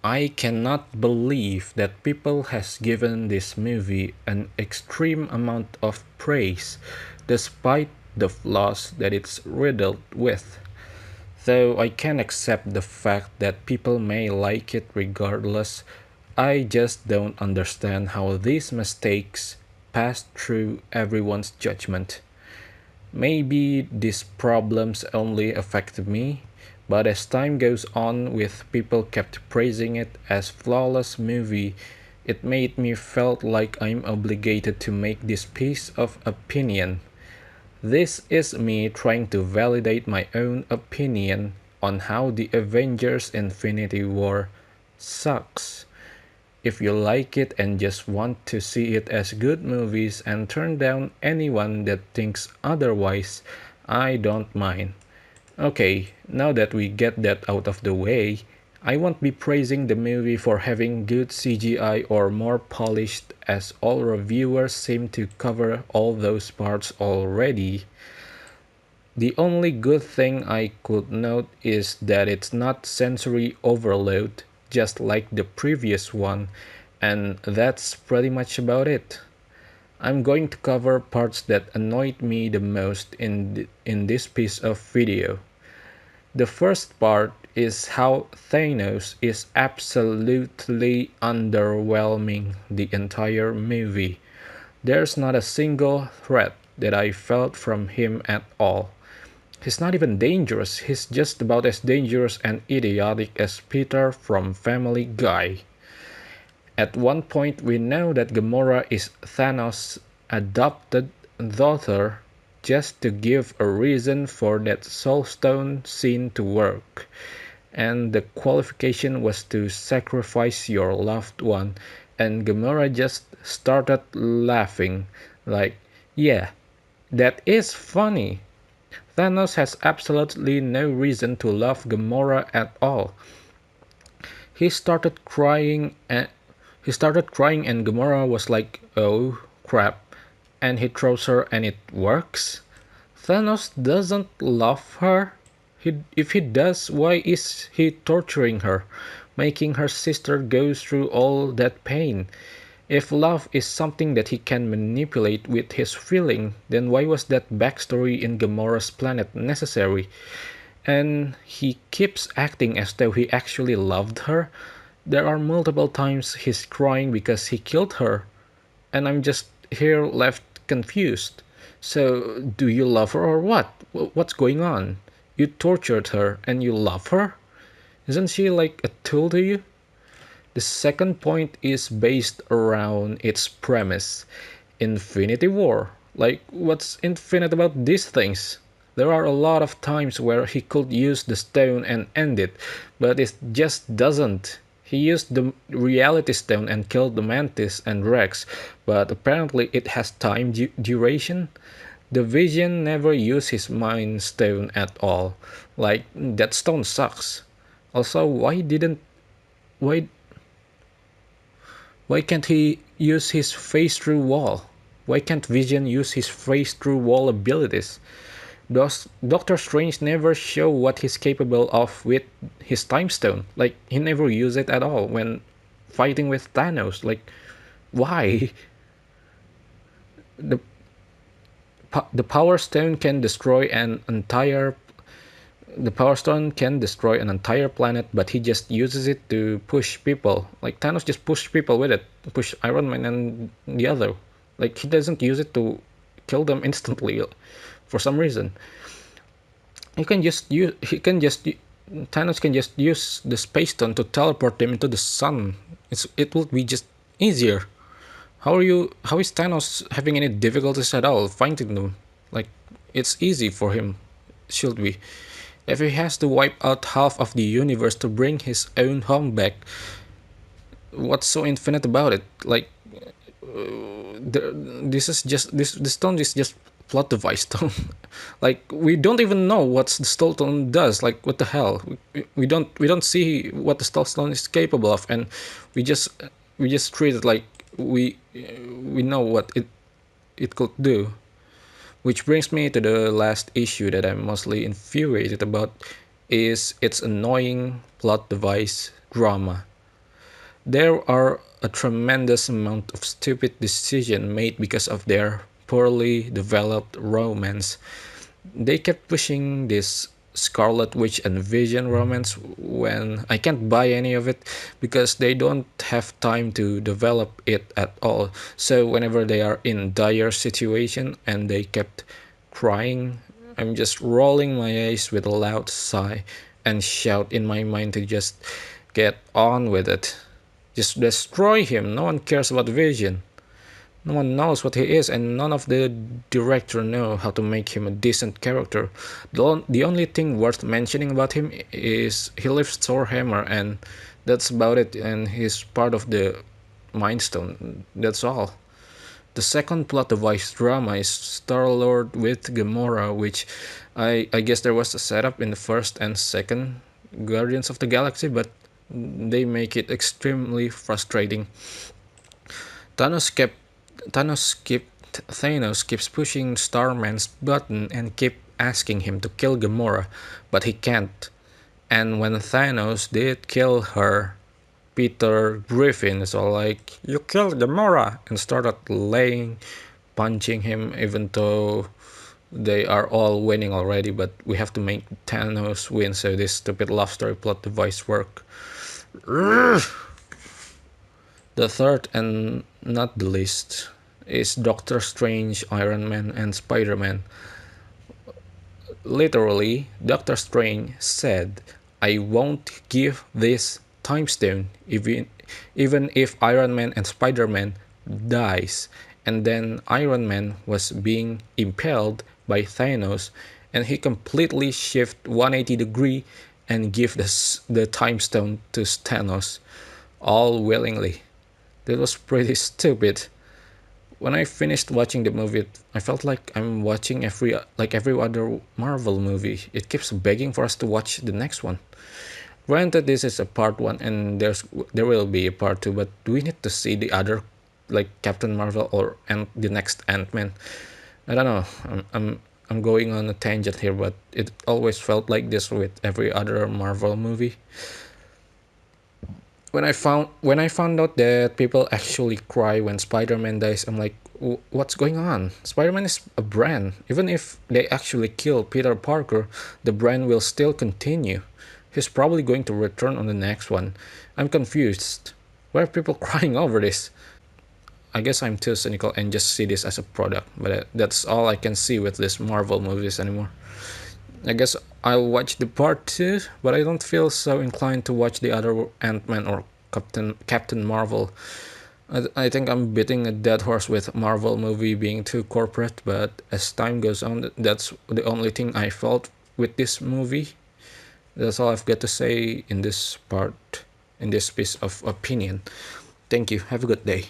I cannot believe that people has given this movie an extreme amount of praise despite the flaws that it's riddled with. Though I can accept the fact that people may like it regardless, I just don't understand how these mistakes pass through everyone's judgment. Maybe these problems only affected me, but as time goes on with people kept praising it as flawless movie, it made me felt like I'm obligated to make this piece of opinion. This is me trying to validate my own opinion on how the Avengers Infinity War sucks. If you like it and just want to see it as good movies and turn down anyone that thinks otherwise, I don't mind. Okay, now that we get that out of the way, I won't be praising the movie for having good CGI or more polished, as all reviewers seem to cover all those parts already. The only good thing I could note is that it's not sensory overload, just like the previous one, and that's pretty much about it. I'm going to cover parts that annoyed me the most in this piece of video. The first part is how Thanos is absolutely underwhelming the entire movie. There's not a single threat that I felt from him at all. He's not even dangerous, he's just about as dangerous and idiotic as Peter from Family Guy. At one point, we know that Gamora is Thanos' adopted daughter just to give a reason for that Soul Stone scene to work. And the qualification was to sacrifice your loved one, and Gamora just started laughing, like, yeah, that is funny. Thanos has absolutely no reason to love Gamora at all. He started crying and Gamora was like, "Oh crap." And he throws her and it works. Thanos doesn't love her. If he does, why is he torturing her, making her sister go through all that pain? If love is something that he can manipulate with his feeling, then why was that backstory in Gamora's planet necessary? And he keeps acting as though he actually loved her. There are multiple times he's crying because he killed her, and I'm just here left confused. So, do you love her or what? What's going on? You tortured her and you love her? Isn't she like a tool to you? The second point is based around its premise: Infinity War. Like, what's infinite about these things? There are a lot of times where he could use the stone and end it, but it just doesn't. He used the reality stone and killed the Mantis and Rex, but apparently it has time duration. The Vision never used his Mind Stone at all. Like, that stone sucks. Also, why why can't he use his phase through wall? Why can't Vision use his phase through wall abilities? Does Doctor Strange never show what he's capable of with his time stone? Like, he never used it at all when fighting with Thanos. Like, why? The the Power Stone can destroy an entire the Power Stone can destroy an entire planet, but he just uses it to push people. Like, Thanos just pushed people with it, push Iron Man and the other. Like, he doesn't use it to kill them instantly for some reason. He can just Thanos can just use the Space Stone to teleport them into the sun. It will be just easier. How is Thanos having any difficulties at all finding them? Like, it's easy for him, should be. If he has to wipe out half of the universe to bring his own home back, what's so infinite about it? Like, this is just this stone is just plot device stone. Like, we don't even know what the stone does. Like, what the hell? We don't see what the stone is capable of, and we just we just treat it like we know what it could do. Which brings me to the last issue that I'm mostly infuriated about is its annoying plot device drama. There are a tremendous amount of stupid decisions made because of their poorly developed romance. They kept pushing this Scarlet Witch and Vision romance when I can't buy any of it because they don't have time to develop it at all. So whenever they are in dire situation and they kept crying, I'm just rolling my eyes with a loud sigh and shout in my mind to just get on with it. Just destroy him. No one cares about Vision. No one knows what he is, and none of the director know how to make him a decent character. The only thing worth mentioning about him is he lifts Thor hammer, and that's about it. And he's part of the Mind Stone. That's all. The second plot device drama is Star Lord with Gamora, which I guess there was a setup in the first and second Guardians of the Galaxy, but they make it extremely frustrating. Thanos kept Thanos keeps pushing Starman's button and keep asking him to kill Gamora, but he can't. And when Thanos did kill her, Peter Griffin is all like, "You killed Gamora," and started laying, punching him, even though they are all winning already. But we have to make Thanos win, so this stupid love story plot device work. The third, and not the least, is Doctor Strange, Iron Man, and Spider Man. Literally, Doctor Strange said, "I won't give this time stone even if Iron Man and Spider Man dies." And then Iron Man was being impaled by Thanos, and he completely shift 180 degree and give the time stone to Thanos, all willingly. That was pretty stupid. When I finished watching the movie, I felt like I'm watching every other Marvel movie. It keeps begging for us to watch the next one. Granted, this is a part one, and there will be a part two. But do we need to see the other, like Captain Marvel or and the next Ant Man? I don't know. I'm going on a tangent here, but it always felt like this with every other Marvel movie. When I found out that people actually cry when Spider-Man dies, I'm like, what's going on? Spider-Man is a brand. Even if they actually kill Peter Parker, the brand will still continue. He's probably going to return on the next one. I'm confused. Why are people crying over this? I guess I'm too cynical and just see this as a product, but that's all I can see with these Marvel movies anymore. I guess I'll watch the part 2, but I don't feel so inclined to watch the other Ant-Man or Captain Marvel. I think I'm beating a dead horse with Marvel movie being too corporate, but as time goes on, that's the only thing I felt with this movie. That's all I've got to say in this part, in this piece of opinion. Thank you. Have a good day.